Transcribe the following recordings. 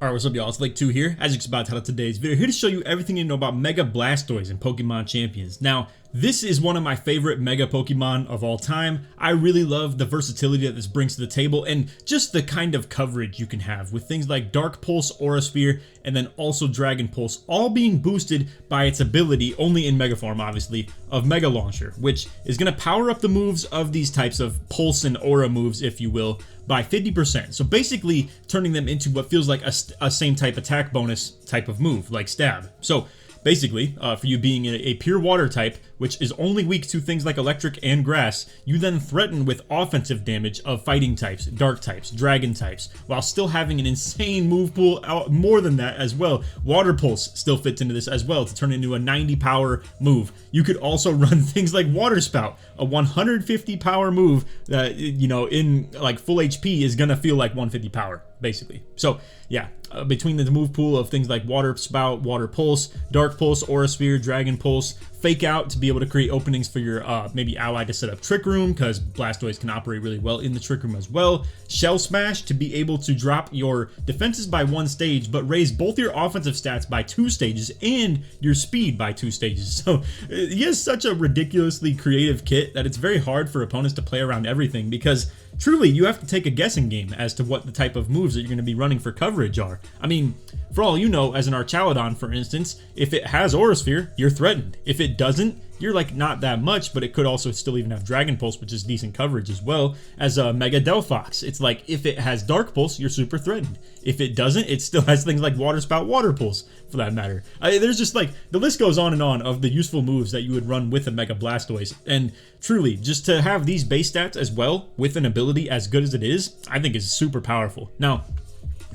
Alright, what's up y'all? It's Lake2 here. As you can spot out today's video, here to show you everything you know about Mega Blastoise and Pokemon Champions. Now, this is one of my favorite Mega Pokemon of all time. I really love the versatility that this brings to the table and just the kind of coverage you can have with things like Dark Pulse, Aura Sphere, and then also Dragon Pulse, all being boosted by its ability, only in Mega form obviously, of Mega Launcher, which is going to power up the moves of these types of Pulse and Aura moves, if you will, by 50%. So basically turning them into what feels like a same type attack bonus type of move, like Stab. So basically, for you being a pure water type, which is only weak to things like electric and grass, you then threaten with offensive damage of fighting types, dark types, dragon types, while still having an insane move pool. More than that as well, Water Pulse still fits into this as well to turn into a 90 power move. You could also run things like Water Spout, a 150 power move that, you know, in like full HP is gonna feel like 150 power basically. So yeah, between the move pool of things like Water Spout, Water Pulse, Dark Pulse, Aura Sphere, Dragon Pulse, Fake Out to be able to create openings for your maybe ally to set up Trick Room, because Blastoise can operate really well in the Trick Room as well. Shell Smash to be able to drop your defenses by 1 stage, but raise both your offensive stats by 2 stages and your speed by 2 stages. So he has such a ridiculously creative kit that it's very hard for opponents to play around everything, because truly you have to take a guessing game as to what the type of moves that you're going to be running for coverage are. I mean, for all you know, as an Archaludon for instance, if it has Aura Sphere, you're threatened. If it doesn't, you're like not that much, but it could also still even have Dragon Pulse, which is decent coverage as well. As a Mega Delphox, it's like if it has Dark Pulse, you're super threatened. If it doesn't, it still has things like Water Spout, Water Pulse for that matter. There's just like, the list goes on and on of the useful moves that you would run with a Mega Blastoise, and truly just to have these base stats as well with an ability as good as it is, I think is super powerful. Now,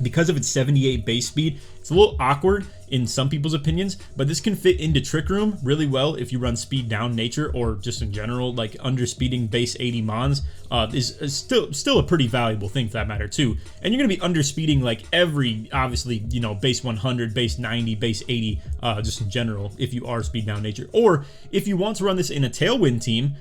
because of its 78 base speed, it's a little awkward in some people's opinions, but this can fit into Trick Room really well if you run speed down nature, or just in general, like underspeeding base 80 mons is still a pretty valuable thing for that matter too. And you're gonna be underspeeding like every, obviously, you know, base 100, base 90, base 80, just in general, if you are speed down nature. Or if you want to run this in a Tailwind team,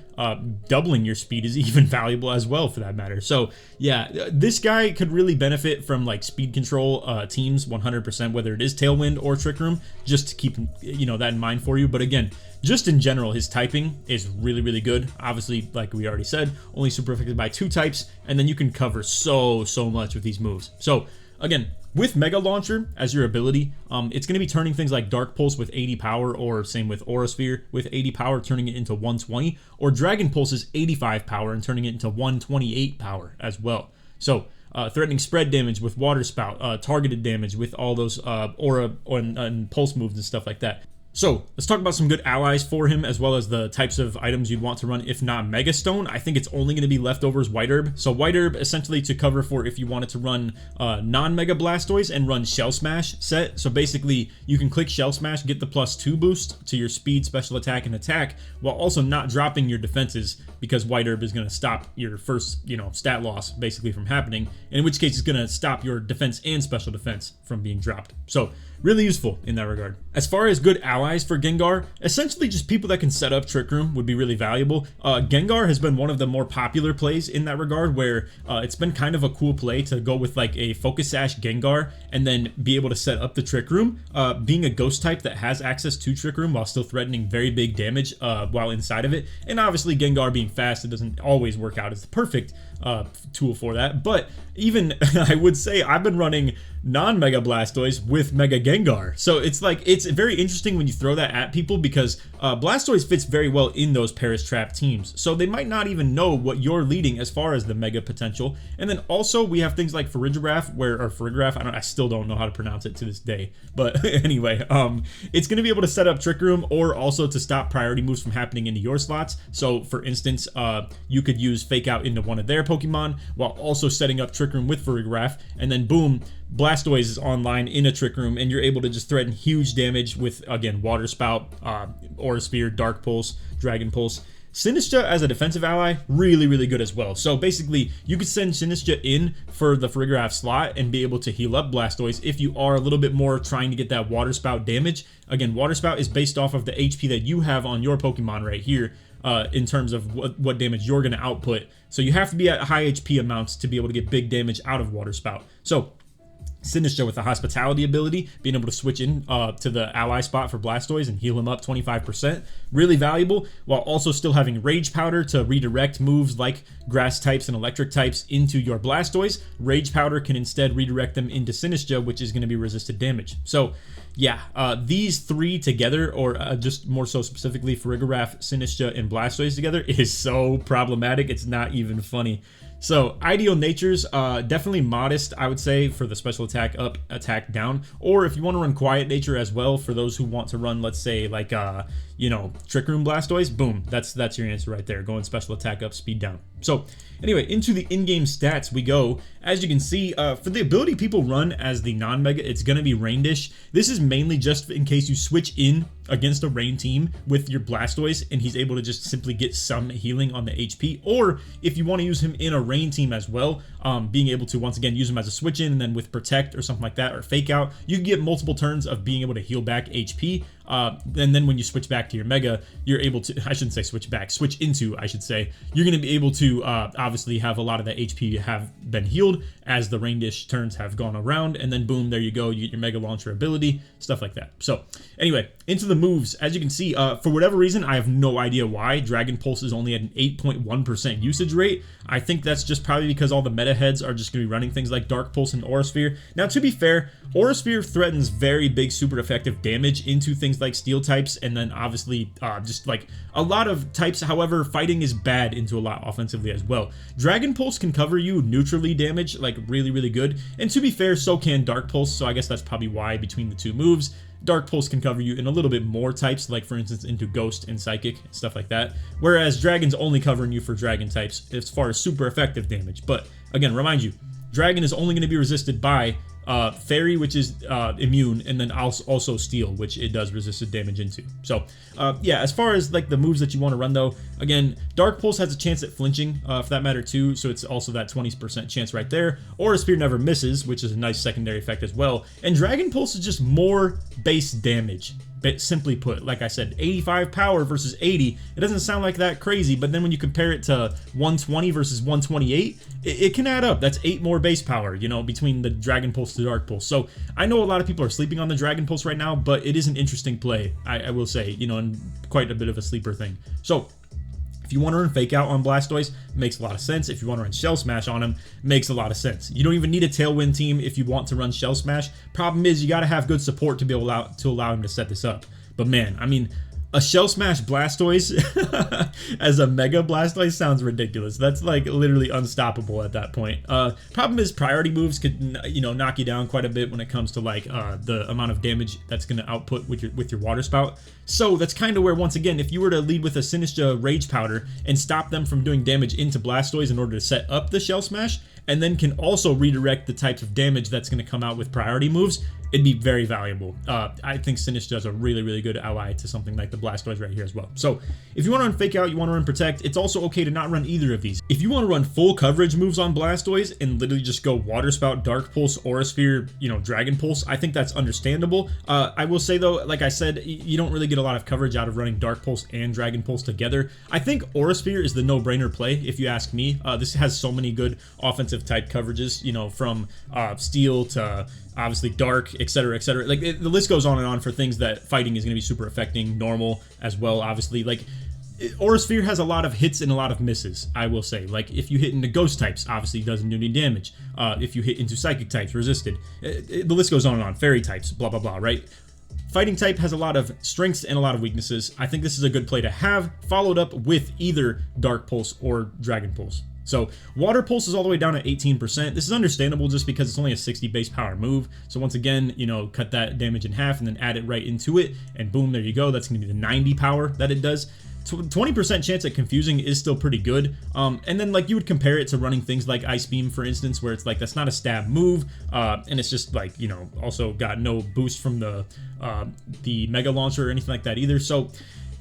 doubling your speed is even valuable as well for that matter. So yeah, this guy could really benefit from like speed control teams 100%, whether it is Tailwind or Trick Room, just to keep, you know, that in mind for you. But again, just in general, his typing is really good. Obviously, like we already said, only super affected by 2 types, and then you can cover so much with these moves. So again, with Mega Launcher as your ability, it's going to be turning things like Dark Pulse with 80 power, or same with Aura Sphere with 80 power, turning it into 120, or Dragon Pulse's 85 power and turning it into 128 power as well. So threatening spread damage with Water Spout, targeted damage with all those Aura and Pulse moves and stuff like that. So let's talk about some good allies for him, as well as the types of items you'd want to run if not Mega Stone. I think it's only going to be leftovers White Herb. So White Herb essentially to cover for if you wanted to run non-Mega Blastoise and run Shell Smash set. So basically you can click Shell Smash, get the +2 boost to your speed, special attack, and attack, while also not dropping your defenses, because White Herb is going to stop your first, you know, stat loss basically from happening, in which case it's going to stop your defense and special defense from being dropped. So really useful in that regard. As far as good allies for Gengar, essentially just people that can set up Trick Room would be really valuable. Gengar has been one of the more popular plays in that regard, where it's been kind of a cool play to go with like a Focus Sash Gengar and then be able to set up the Trick Room. Being a ghost type that has access to Trick Room while still threatening very big damage while inside of it. And obviously Gengar being fast, it doesn't always work out as the perfect tool for that. But even I would say I've been running non-Mega Blastoise with Mega Gengar. So it's like, it's very interesting when you throw that at people, because Blastoise fits very well in those Paris Trap teams. So they might not even know what you're leading as far as the Mega potential. And then also we have things like Farigiraf, I still don't know how to pronounce it to this day. But anyway, it's going to be able to set up Trick Room, or also to stop priority moves from happening into your slots. So for instance, you could use Fake Out into one of their Pokemon while also setting up Trick Room with Farigiraf, and then boom, Blastoise is online in a Trick Room, and you're able to just threaten huge damage with, again, Water Spout, Aura Sphere, Dark Pulse, Dragon Pulse. Sinistcha as a defensive ally, really good as well. So basically, you could send Sinistcha in for the Farigiraf slot and be able to heal up Blastoise if you are a little bit more trying to get that Water Spout damage. Again, Water Spout is based off of the HP that you have on your Pokemon right here, in terms of what damage you're going to output. So you have to be at high HP amounts to be able to get big damage out of Water Spout. So Sinistcha with the hospitality ability, being able to switch in to the ally spot for Blastoise and heal him up 25%. Really valuable, while also still having Rage Powder to redirect moves like grass types and electric types into your Blastoise. Rage Powder can instead redirect them into Sinistcha, which is going to be resisted damage. So yeah, these three together, or just more so specifically Farigiraf, Sinistcha, and Blastoise together, is so problematic, it's not even funny. So Ideal Nature's definitely modest, I would say, for the special attack up, attack down. Or if you want to run Quiet Nature as well, for those who want to run, let's say, like, you know, Trick Room Blastoise, boom, that's your answer right there. Going special attack up, speed down. So anyway, into the in-game stats we go. As you can see, for the ability people run as the non-Mega, it's going to be Rain Dish. This is mainly just in case you switch in against a Rain team with your Blastoise and he's able to just simply get some healing on the HP, or if you want to use him in a Rain team as well, being able to once again use him as a switch in, and then with Protect or something like that, or Fake Out, you can get multiple turns of being able to heal back HP. And then when you switch back to your Mega, you're able to, I shouldn't say switch back, switch into, I should say, you're going to be able to obviously have a lot of that HP have been healed as the Rain Dish turns have gone around, and then boom, there you go, you get your Mega Launcher ability, stuff like that. So anyway, into the moves. As you can see, for whatever reason, I have no idea why, Dragon Pulse is only at an 8.1% usage rate. I think that's just probably because all the meta heads are just going to be running things like Dark Pulse and Aura Sphere. Now, to be fair, Aura Sphere threatens very big, super effective damage into things like Steel types, and then obviously just like a lot of types. However, fighting is bad into a lot offensively as well. Dragon Pulse can cover you neutrally damage, like really, really good. And to be fair, so can Dark Pulse, so I guess that's probably why between the two moves, Dark Pulse can cover you in a little bit more types, like for instance into Ghost and Psychic, stuff like that. Whereas Dragon's only covering you for Dragon types as far as super effective damage. But again, remind you, Dragon is only going to be resisted by Fairy, which is immune, and then also Steel, which it does resisted damage into. So yeah, as far as like the moves that you want to run though, again, Dark Pulse has a chance at flinching for that matter too, so it's also that 20% chance right there. Aura Sphere never misses, which is a nice secondary effect as well. And Dragon Pulse is just more base damage. But simply put, like I said, 85 power versus 80, it doesn't sound like that crazy, but then when you compare it to 120 versus 128, it can add up. That's 8 more base power, you know, between the Dragon Pulse to Dark Pulse. So I know a lot of people are sleeping on the Dragon Pulse right now, but it is an interesting play, I will say, you know, and quite a bit of a sleeper thing. So if you want to run Fake Out on Blastoise, makes a lot of sense. If you want to run Shell Smash on him, makes a lot of sense. You don't even need a Tailwind team if you want to run Shell Smash. Problem is, you got to have good support to be able to allow him to set this up. But man, I mean, a Shell Smash Blastoise as a Mega Blastoise sounds ridiculous. That's like literally unstoppable at that point. Problem is, priority moves could, you know, knock you down quite a bit when it comes to like the amount of damage that's going to output with your Water Spout. So that's kind of where, once again, if you were to lead with a Sinistcha Rage Powder and stop them from doing damage into Blastoise in order to set up the Shell Smash, and then can also redirect the types of damage that's going to come out with priority moves, it'd be very valuable. I think Sinistcha is a really, really good ally to something like the Blastoise right here as well. So if you want to run Fake Out, you want to run Protect, it's also okay to not run either of these. If you want to run full coverage moves on Blastoise and literally just go Water Spout, Dark Pulse, Aura Sphere, you know, Dragon Pulse, I think that's understandable. I will say though, like I said, you don't really get a lot of coverage out of running Dark Pulse and Dragon Pulse together. I think Aura Sphere is the no-brainer play if you ask me. This has so many good offensive type coverages, you know, from Steel to obviously Dark, etc., etc. Like the list goes on and on for things that fighting is going to be super affecting, normal as well, obviously. Like Aura Sphere has a lot of hits and a lot of misses, I will say. Like if you hit into Ghost types, obviously it doesn't do any damage. If you hit into Psychic types, resisted. The list goes on and on. Fairy types, blah blah blah, right? Fighting type has a lot of strengths and a lot of weaknesses. I think this is a good play to have, followed up with either Dark Pulse or Dragon Pulse. So Water Pulse is all the way down at 18%. This is understandable just because it's only a 60 base power move. So once again, you know, cut that damage in half and then add it right into it, and boom, there you go. That's going to be the 90 power that it does. 20% chance at confusing is still pretty good. And then like you would compare it to running things like Ice Beam, for instance, where it's like that's not a stab move, and it's just like, you know, also got no boost from the Mega Launcher or anything like that either. So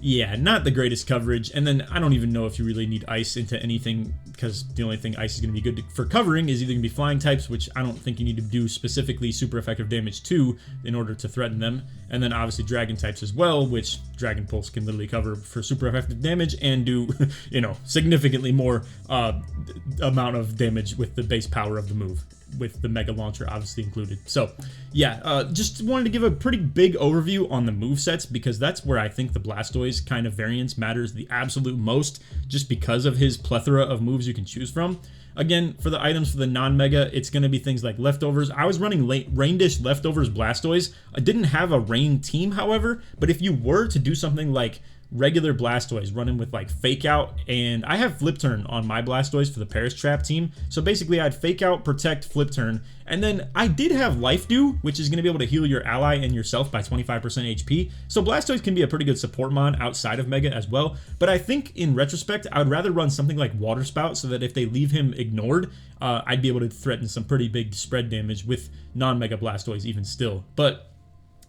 yeah, not the greatest coverage. And then I don't even know if you really need Ice into anything, because the only thing Ice is going to be good for covering is either going to be flying types, which I don't think you need to do specifically super effective damage to in order to threaten them. And then obviously Dragon types as well, which Dragon Pulse can literally cover for super effective damage and do, you know, significantly more amount of damage with the base power of the move. with the Mega Launcher obviously included. So yeah, just wanted to give a pretty big overview on the movesets, because that's where I think the Blastoise kind of variance matters the absolute most, just because of his plethora of moves you can choose from. Again, for the items for the non-Mega, it's going to be things like Leftovers. I was running Rain Dish Leftovers Blastoise. I didn't have a Rain team, however, but if you were to do something like regular Blastoise running with like Fake Out, and I have Flip Turn on my Blastoise for the Paris Trap team. So basically I had Fake Out, Protect, Flip Turn, and then I did have Life Dew, which is going to be able to heal your ally and yourself by 25% HP. So Blastoise can be a pretty good support mon outside of Mega as well. But I think in retrospect, I would rather run something like Water Spout, so that if they leave him ignored, I'd be able to threaten some pretty big spread damage with non-Mega Blastoise even still. But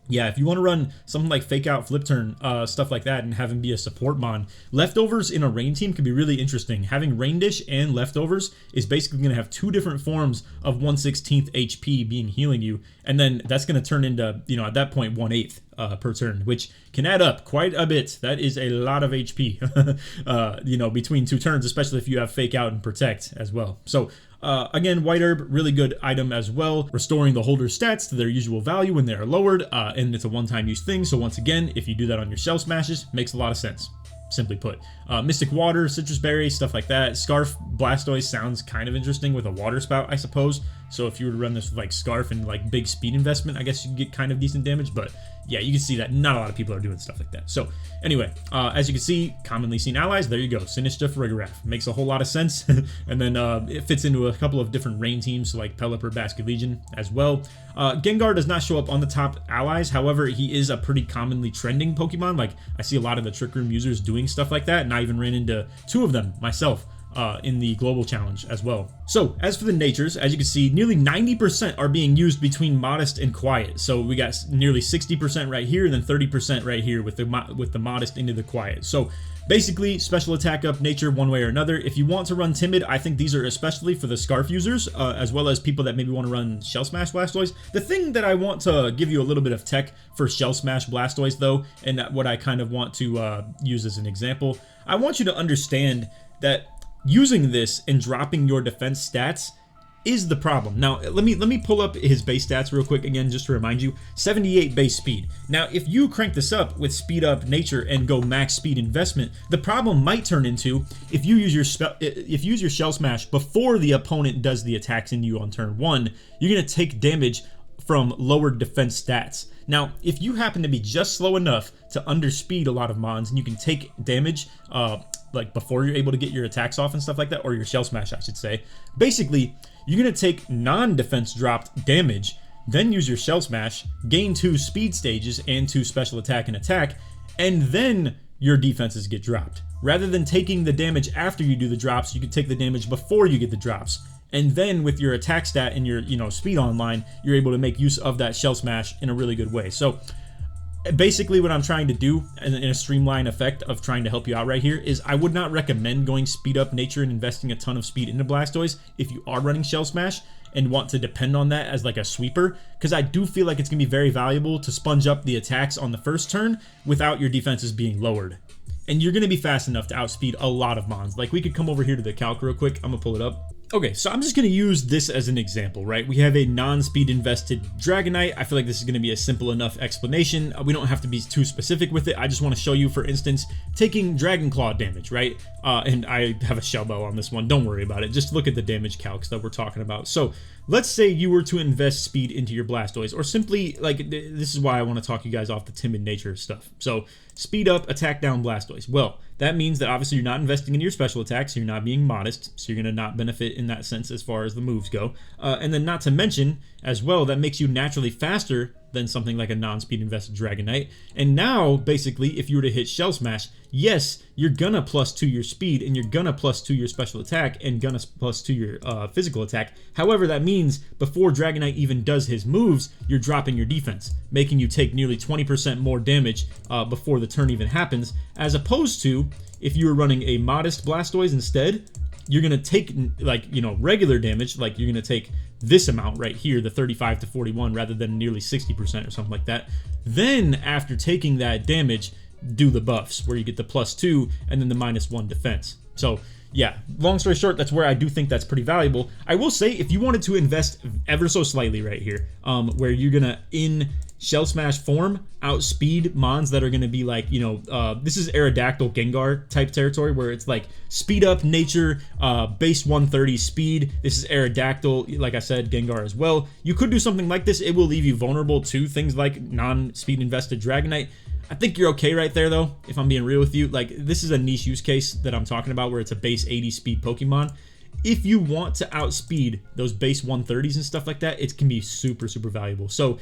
yeah, if you want to run something like Fake Out, Flip Turn, stuff like that, and have him be a support mon, Leftovers in a Rain team could be really interesting. Having Rain Dish and Leftovers is basically going to have two different forms of 1/16 HP being healing you, and then that's going to turn into, you know, at that point 1/8 per turn, which can add up quite a bit. That is a lot of HP, you know, between two turns, especially if you have Fake Out and Protect as well. So again, White Herb, really good item as well, restoring the holder's stats to their usual value when they are lowered, and it's a one-time use thing. So once again, if you do that on your Shell Smashes, makes a lot of sense, simply put. Mystic Water, Citrus Berry, stuff like that. Scarf Blastoise sounds kind of interesting with a Water Spout, I suppose. So if you were to run this with like Scarf and like big speed investment, I guess you could get kind of decent damage, but yeah, you can see that not a lot of people are doing stuff like that. So anyway, as you can see, commonly seen allies, there you go. Sinistcha, Farigiraf. Makes a whole lot of sense. And then it fits into a couple of different Rain teams, so like Pelipper, Basket Legion as well. Gengar does not show up on the top allies. However, he is a pretty commonly trending Pokemon. Like, I see a lot of the Trick Room users doing stuff like that, and I even ran into two of them myself in the global challenge as well. So as for the natures, as you can see, nearly 90% are being used between modest and quiet. So we got nearly 60% right here, and then 30% right here with the modest into the quiet. So basically, special attack up nature one way or another. If you want to run timid, I think these are especially for the Scarf users, as well as people that maybe want to run Shell Smash Blastoise. The thing that I want to give you a little bit of tech for Shell Smash Blastoise though, and what I kind of want to use as an example, I want you to understand that using this and dropping your defense stats is the problem. Now, let me pull up his base stats real quick again, just to remind you. 78 base speed. Now, if you crank this up with speed up nature and go max speed investment, the problem might turn into, if you use your Shell Smash before the opponent does the attacks into you on turn 1, you're gonna take damage from lowered defense stats. Now, if you happen to be just slow enough to underspeed a lot of mons, and you can take damage like before you're able to get your attacks off and stuff like that, or your Shell Smash, I should say. Basically, you're gonna take non-defense dropped damage, then use your Shell Smash, gain 2 speed stages and 2 special attack and attack, and then your defenses get dropped. Rather than taking the damage after you do the drops, you can take the damage before you get the drops. And then with your attack stat and your, you know, speed online, you're able to make use of that Shell Smash in a really good way. So basically what I'm trying to do in a streamlined effect of trying to help you out right here is I would not recommend going speed up nature and investing a ton of speed into Blastoise if you are running Shell Smash and want to depend on that as like a sweeper, because I do feel like it's gonna be very valuable to sponge up the attacks on the first turn without your defenses being lowered. And you're gonna be fast enough to outspeed a lot of mons. Like, we could come over here to the calc real quick. I'm gonna pull it up. Okay, so I'm just going to use this as an example, right? We have a non-speed invested Dragonite. I feel like this is going to be a simple enough explanation. We don't have to be too specific with it. I just want to show you, for instance, taking Dragon Claw damage, right? And I have a Shell Bell on this one. Don't worry about it. Just look at the damage calcs that we're talking about. So let's say you were to invest speed into your Blastoise, or simply, like, this is why I want to talk you guys off the timid nature stuff. So speed up, attack down Blastoise. Well, that means that obviously you're not investing in your special attacks, so you're not being modest, so you're going to not benefit in that sense as far as the moves go. And then not to mention, as well, that makes you naturally faster than something like a non-speed invested Dragonite. And now, basically, if you were to hit Shell Smash, yes, you're gonna +2 your speed, and you're gonna +2 your special attack, and gonna +2 your physical attack. However, that means before Dragonite even does his moves, you're dropping your defense, making you take nearly 20% more damage before the turn even happens, as opposed to if you were running a modest Blastoise instead, you're gonna take, like, you know, regular damage, like you're gonna take this amount right here, the 35 to 41, rather than nearly 60% or something like that. Then after taking that damage, do the buffs where you get the +2 and then the -1 defense. So yeah, long story short, that's where I do think that's pretty valuable. I will say, if you wanted to invest ever so slightly right here, where you're gonna in Shell Smash form outspeed mons that are gonna be like, this is Aerodactyl Gengar type territory where it's like speed up nature, base 130 speed. This is Aerodactyl, like I said, Gengar as well. You could do something like this. It will leave you vulnerable to things like non-speed invested Dragonite. I think you're okay right there, though, if I'm being real with you. Like, this is a niche use case that I'm talking about where it's a base 80 speed Pokemon. If you want to outspeed those base 130s and stuff like that, it can be super, super valuable. So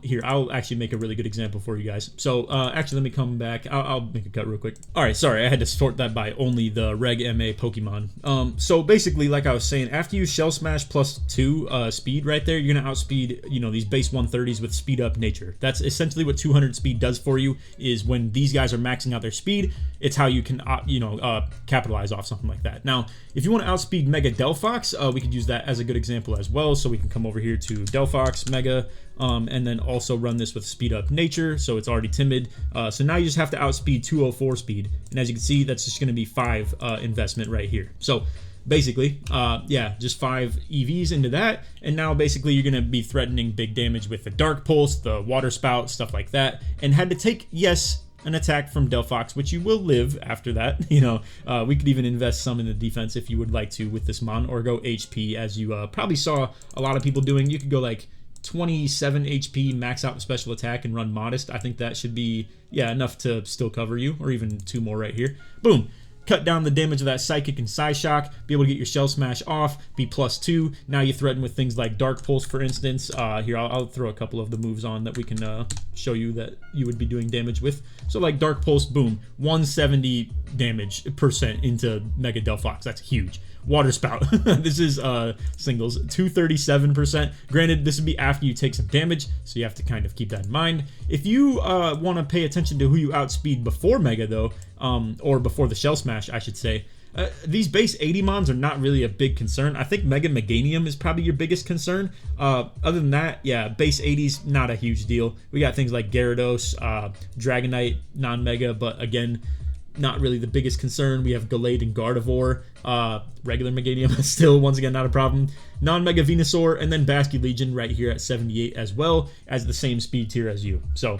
here, I'll actually make a really good example for you guys. So actually, let me come back. I'll make a cut real quick. All right, sorry, I had to sort that by only the Reg MA Pokemon. So basically, like I was saying, after you Shell Smash +2 speed right there, you're gonna outspeed, these base 130s with speed up nature. That's essentially what 200 speed does for you. Is when these guys are maxing out their speed, it's how you can capitalize off something like that. Now, if you want to outspeed Mega Delphox, we could use that as a good example as well. So we can come over here to Delphox Mega, and then also run this with speed up nature. So it's already timid. So now you just have to outspeed 204 speed. And as you can see, that's just going to be 5 investment right here. So basically, yeah, just 5 EVs into that. And now basically you're going to be threatening big damage with the Dark Pulse, the Water Spout, stuff like that. And had to take, yes, an attack from Delphox, which you will live after that. We could even invest some in the defense if you would like to with this mon, or go HP, as you probably saw a lot of people doing. You could go like 27 HP, max out the special attack, and run Modest. I think that should be, yeah, enough to still cover you, or even 2 more right here. Boom. Cut down the damage of that Psychic and Psyshock, be able to get your Shell Smash off, be +2. Now you threaten with things like Dark Pulse, for instance. Here, I'll throw a couple of the moves on that we can show you that you would be doing damage with. So like Dark Pulse, boom, 170 damage % into Mega Delphox. That's huge. Water Spout, this is singles, 237%. Granted, this would be after you take some damage, so you have to kind of keep that in mind. If you want to pay attention to who you outspeed before Mega, though, or before the Shell Smash, I should say, these base 80 mons are not really a big concern. I think Mega Meganium is probably your biggest concern. Other than that, yeah, base 80s, not a huge deal. We got things like Gyarados, Dragonite, non-Mega, but again, not really the biggest concern. We have Gallade and Gardevoir. Regular Meganium is still, once again, not a problem. Non-Mega Venusaur, and then Basculegion right here at 78 as well, as the same speed tier as you. So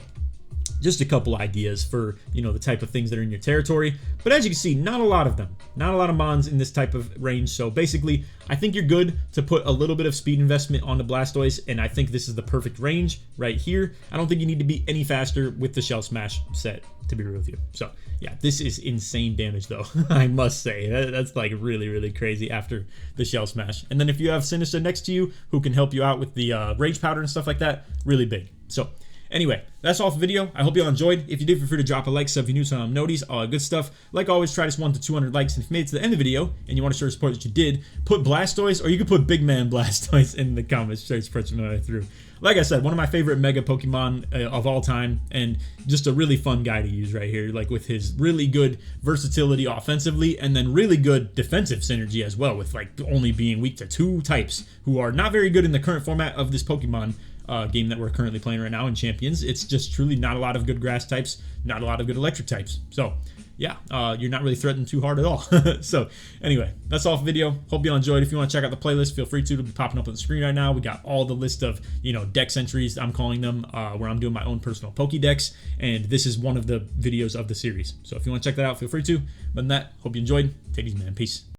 just a couple ideas for, the type of things that are in your territory. But as you can see, not a lot of them. Not a lot of mons in this type of range. So basically, I think you're good to put a little bit of speed investment on the Blastoise, and I think this is the perfect range right here. I don't think you need to be any faster with the Shell Smash set, to be real with you. So yeah, this is insane damage though. I must say, that's like really, really crazy after the Shell Smash. And then if you have Sinister next to you who can help you out with the Rage Powder and stuff like that, really big. So anyway, that's all for the video. I hope you all enjoyed. If you did, feel free to drop a like, sub if you're new, so notice, all that good stuff. Like always, try this 100 to 200 likes. And if you made it to the end of the video and you want to show support that you did, put Blastoise, or you can put Big Man Blastoise in the comments. Show support through. Like I said, one of my favorite Mega Pokemon of all time, and just a really fun guy to use right here, like with his really good versatility offensively, and then really good defensive synergy as well, with like only being weak to 2 types who are not very good in the current format of this Pokemon game that we're currently playing right now in Champions. It's just truly not a lot of good grass types, not a lot of good electric types. So yeah, you're not really threatened too hard at all. So anyway, that's all for the video. Hope you all enjoyed. If you want to check out the playlist, feel free to. It'll be popping up on the screen right now. We got all the list of, dex entries, I'm calling them, where I'm doing my own personal Pokédex, and this is one of the videos of the series. So if you want to check that out, feel free to. But than that, hope you enjoyed. Take it easy, man. Peace.